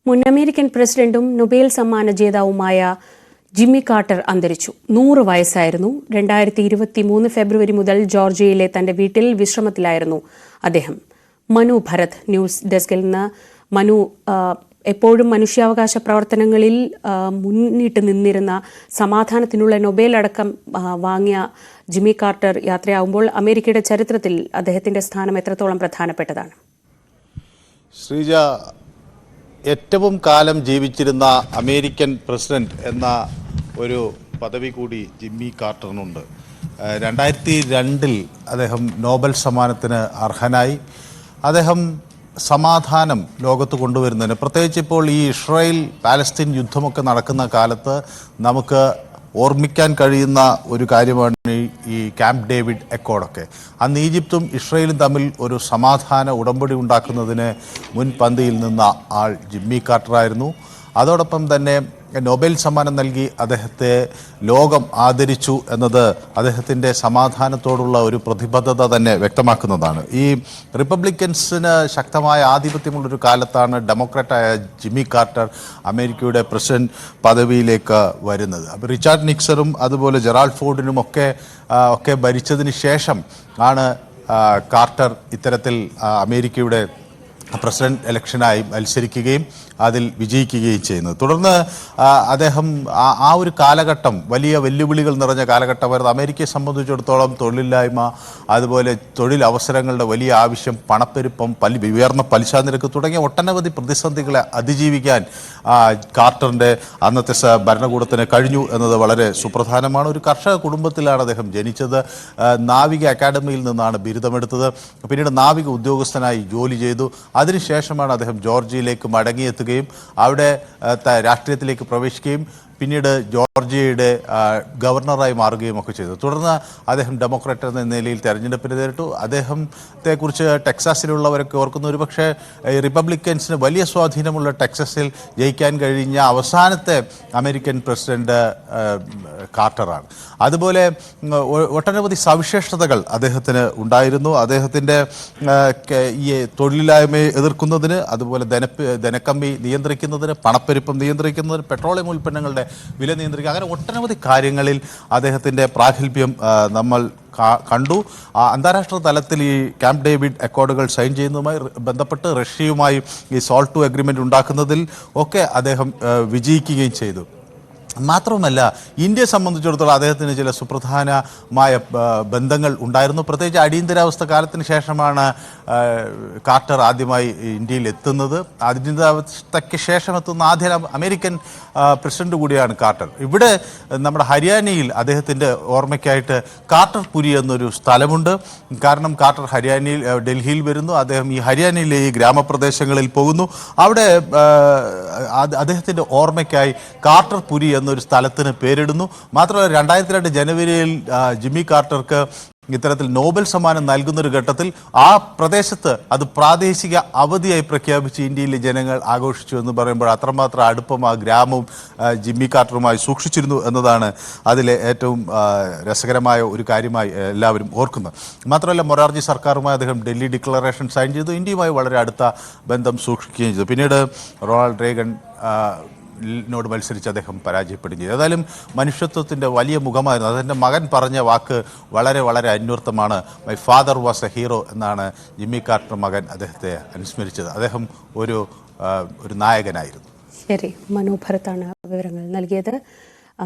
മുൻ അമേരിക്കൻ പ്രസിഡന്റും നൊബേൽ സമ്മാന ജേതാവുമായ ജിമ്മി കാർട്ടർ അന്തരിച്ചു. 100 വയസ്സായിരുന്നു. 2023 ഫെബ്രുവരി മുതൽ ജോർജിയയിലെ തന്റെ വീട്ടിൽ വിശ്രമത്തിലായിരുന്നു അദ്ദേഹം. മനു ഭരത്, ന്യൂസ് ഡെസ്കിൽ നിന്ന്. മനു, എപ്പോഴും മനുഷ്യാവകാശ പ്രവർത്തനങ്ങളിൽ മുന്നിട്ട് നിന്നിരുന്ന, സമാധാനത്തിനുള്ള നൊബേൽ അടക്കം വാങ്ങിയ ജിമ്മി കാർട്ടർ യാത്രയാവുമ്പോൾ അമേരിക്കയുടെ ചരിത്രത്തിൽ അദ്ദേഹത്തിന്റെ സ്ഥാനം എത്രത്തോളം പ്രധാനപ്പെട്ടതാണ്? ശ്രീജ, ഏറ്റവും കാലം ജീവിച്ചിരുന്ന അമേരിക്കൻ പ്രസിഡന്റ് എന്ന ഒരു പദവി കൂടി ജിമ്മി കാർട്ടറിനുണ്ട്. 2002 അദ്ദേഹം നോബൽ സമ്മാനത്തിന് അർഹനായി. അദ്ദേഹം സമാധാനം ലോകത്ത് കൊണ്ടുവരുന്നതിന്, പ്രത്യേകിച്ച് ഇപ്പോൾ ഈ ഇസ്രായേൽ പാലസ്തീൻ യുദ്ധമൊക്കെ നടക്കുന്ന കാലത്ത് നമുക്ക് ഓർമ്മിക്കാൻ കഴിയുന്ന ഒരു കാര്യമാണ് ഈ ക്യാമ്പ് ഡേവിഡ് അക്കോർഡൊക്കെ. അന്ന് ഈജിപ്തും ഇസ്രായേലും തമ്മിൽ ഒരു സമാധാന ഉടമ്പടി ഉണ്ടാക്കുന്നതിന് മുൻപന്തിയിൽ നിന്ന ആൾ ജിമ്മി കാർട്ടറായിരുന്നു. അതോടൊപ്പം തന്നെ നൊബേൽ സമ്മാനം നൽകി അദ്ദേഹത്തെ ലോകം ആദരിച്ചു എന്നത് അദ്ദേഹത്തിൻ്റെ സമാധാനത്തോടുള്ള ഒരു പ്രതിബദ്ധത തന്നെ വ്യക്തമാക്കുന്നതാണ്. ഈ റിപ്പബ്ലിക്കൻസിന് ശക്തമായ ആധിപത്യമുള്ളൊരു കാലത്താണ് ഡെമോക്രാറ്റായ ജിമ്മി കാർട്ടർ അമേരിക്കയുടെ പ്രസിഡന്റ് പദവിയിലേക്ക് വരുന്നത്. അപ്പോൾ റിച്ചാർഡ് നിക്സണും അതുപോലെ ജെറാൾഡ് ഫോർഡിനും ഒക്കെ ഭരിച്ചതിന് ശേഷം ആണ് കാർട്ടർ ഇത്തരത്തിൽ അമേരിക്കയുടെ പ്രസിഡന്റ് ഇലക്ഷനായി മത്സരിക്കുകയും അതിൽ വിജയിക്കുകയും ചെയ്യുന്നത്. തുടർന്ന് അദ്ദേഹം ആ ഒരു കാലഘട്ടം വലിയ വെല്ലുവിളികൾ നിറഞ്ഞ കാലഘട്ടമായിരുന്നു. അമേരിക്കയെ സംബന്ധിച്ചിടത്തോളം തൊഴിലില്ലായ്മ, അതുപോലെ തൊഴിലവസരങ്ങളുടെ വലിയ ആവശ്യം, പണപ്പെരുപ്പം, ഉയർന്ന പലിശ നിരക്ക് തുടങ്ങിയ ഒട്ടനവധി പ്രതിസന്ധികളെ അതിജീവിക്കാൻ കാർട്ടറിൻ്റെ അന്നത്തെ ഭരണകൂടത്തിന് കഴിഞ്ഞു എന്നത് വളരെ സുപ്രധാനമാണ്. ഒരു കർഷക കുടുംബത്തിലാണ് അദ്ദേഹം ജനിച്ചത്. നാവിക അക്കാഡമിയിൽ നിന്നാണ് ബിരുദമെടുത്തത്. പിന്നീട് നാവിക ഉദ്യോഗസ്ഥനായി ജോലി ചെയ്തു. അതിനുശേഷമാണ് അദ്ദേഹം ജോർജിയയിലേക്ക് മടങ്ങിയെത്തുകയും അവിടെ രാഷ്ട്രീയത്തിലേക്ക് പ്രവേശിക്കുകയും പിന്നീട് ജോർജിയയുടെ ഗവർണറായി മാറുകയും ഒക്കെ ചെയ്തു. തുടർന്ന് അദ്ദേഹം ഡെമോക്രാറ്റ് എന്ന നിലയിൽ തെരഞ്ഞെടുപ്പിന് നേരിട്ടു. അദ്ദേഹത്തെക്കുറിച്ച് ടെക്സാസിലുള്ളവരൊക്കെ ഓർക്കുന്ന, ഒരു പക്ഷേ റിപ്പബ്ലിക്കൻസിന് വലിയ സ്വാധീനമുള്ള ടെക്സസിൽ ജയിക്കാൻ കഴിഞ്ഞ അവസാനത്തെ അമേരിക്കൻ പ്രസിഡന്റ് കാർട്ടറാണ്. അതുപോലെ ഒട്ടനവധി സവിശേഷതകൾ അദ്ദേഹത്തിന് ഉണ്ടായിരുന്നു. അദ്ദേഹത്തിൻ്റെ ഈ തൊഴിലില്ലായ്മയെ എതിർക്കുന്നതിന്, അതുപോലെ ധനക്കമ്മി നിയന്ത്രിക്കുന്നതിന്, പണപ്പെരുപ്പം നിയന്ത്രിക്കുന്നതിന്, പെട്രോളിയം ഉൽപ്പന്നങ്ങളുടെ വില നിയന്ത്രിക്കുക, അങ്ങനെ ഒട്ടനവധി കാര്യങ്ങളിൽ അദ്ദേഹത്തിൻ്റെ പ്രാഗൽഭ്യം നമ്മൾ കണ്ടു. അന്താരാഷ്ട്ര തലത്തിൽ ഈ ക്യാമ്പ് ഡേവിഡ് അക്കോർഡുകൾ സൈൻ ചെയ്യുന്നതുമായി ബന്ധപ്പെട്ട് റഷ്യയുമായി ഈ SALT II അഗ്രിമെൻ്റ് ഉണ്ടാക്കുന്നതിൽ ഒക്കെ അദ്ദേഹം വിജയിക്കുകയും ചെയ്തു. മാത്രവുമല്ല, ഇന്ത്യയെ സംബന്ധിച്ചിടത്തോളം അദ്ദേഹത്തിന് ചില സുപ്രധാനമായ ബന്ധങ്ങൾ ഉണ്ടായിരുന്നു. പ്രത്യേകിച്ച് അടിയന്തരാവസ്ഥ കാലത്തിന് ശേഷമാണ് കാർട്ടർ ആദ്യമായി ഇന്ത്യയിൽ എത്തുന്നത്. അടിയന്തരാവസ്ഥയ്ക്ക് ശേഷം എത്തുന്ന ആദ്യ അമേരിക്കൻ പ്രസിഡന്റ് കൂടിയാണ് കാർട്ടർ. ഇവിടെ നമ്മുടെ ഹരിയാനയിൽ അദ്ദേഹത്തിൻ്റെ ഓർമ്മയ്ക്കായിട്ട് കാർട്ടർപുരി എന്നൊരു സ്ഥലമുണ്ട്. കാരണം കാർട്ടർ ഡൽഹിയിൽ വരുന്നു. അദ്ദേഹം ഈ ഹരിയാനയിലെ ഈ ഗ്രാമപ്രദേശങ്ങളിൽ പോകുന്നു. അവിടെ അദ്ദേഹത്തിൻ്റെ ഓർമ്മയ്ക്കായി കാർട്ടർപുരി എന്നൊരു സ്ഥലത്തിന് പേരിടുന്നു. മാത്രമല്ല, 2002 ജനുവരിയിൽ ജിമ്മി കാർട്ടർക്ക് ഇത്തരത്തിൽ നോബൽ സമ്മാനം നൽകുന്നൊരു ഘട്ടത്തിൽ ആ പ്രദേശത്ത് അത് പ്രാദേശിക അവധിയായി പ്രഖ്യാപിച്ച് ഇന്ത്യയിലെ ജനങ്ങൾ ആഘോഷിച്ചു എന്ന് പറയുമ്പോൾ അത്രമാത്രം അടുപ്പം ആ ഗ്രാമവും ജിമ്മി കാർട്ടറുമായി സൂക്ഷിച്ചിരുന്നു എന്നതാണ് അതിലെ ഏറ്റവും രസകരമായ ഒരു കാര്യമായി എല്ലാവരും ഓർക്കുന്നത്. മാത്രമല്ല, മൊറാർജി സർക്കാരുമായി അദ്ദേഹം ഡൽഹി ഡിക്ലറേഷൻ സൈൻ ചെയ്തു. ഇന്ത്യയുമായി വളരെ അടുത്ത ബന്ധം സൂക്ഷിക്കുകയും ചെയ്തു. പിന്നീട് റൊണാൾഡ് റേഗൻ നോട് മത്സരിച്ച് അദ്ദേഹം പരാജയപ്പെടുകയും ചെയ്തു. ഏതായാലും മനുഷ്യത്വത്തിൻ്റെ വലിയ മുഖമായിരുന്നു. അതെൻ്റെ മകൻ പറഞ്ഞ വാക്ക് വളരെ വളരെ അന്വർത്ഥമാണ്. My father was a hero എന്നാണ് ജിമ്മി കാർട്ടർ മകൻ അദ്ദേഹത്തെ അനുസ്മരിച്ചത്. അദ്ദേഹം ഒരു നായകനായിരുന്നു. ശരി, മനു ഭരത്താണ് വിവരങ്ങൾ നൽകിയത്.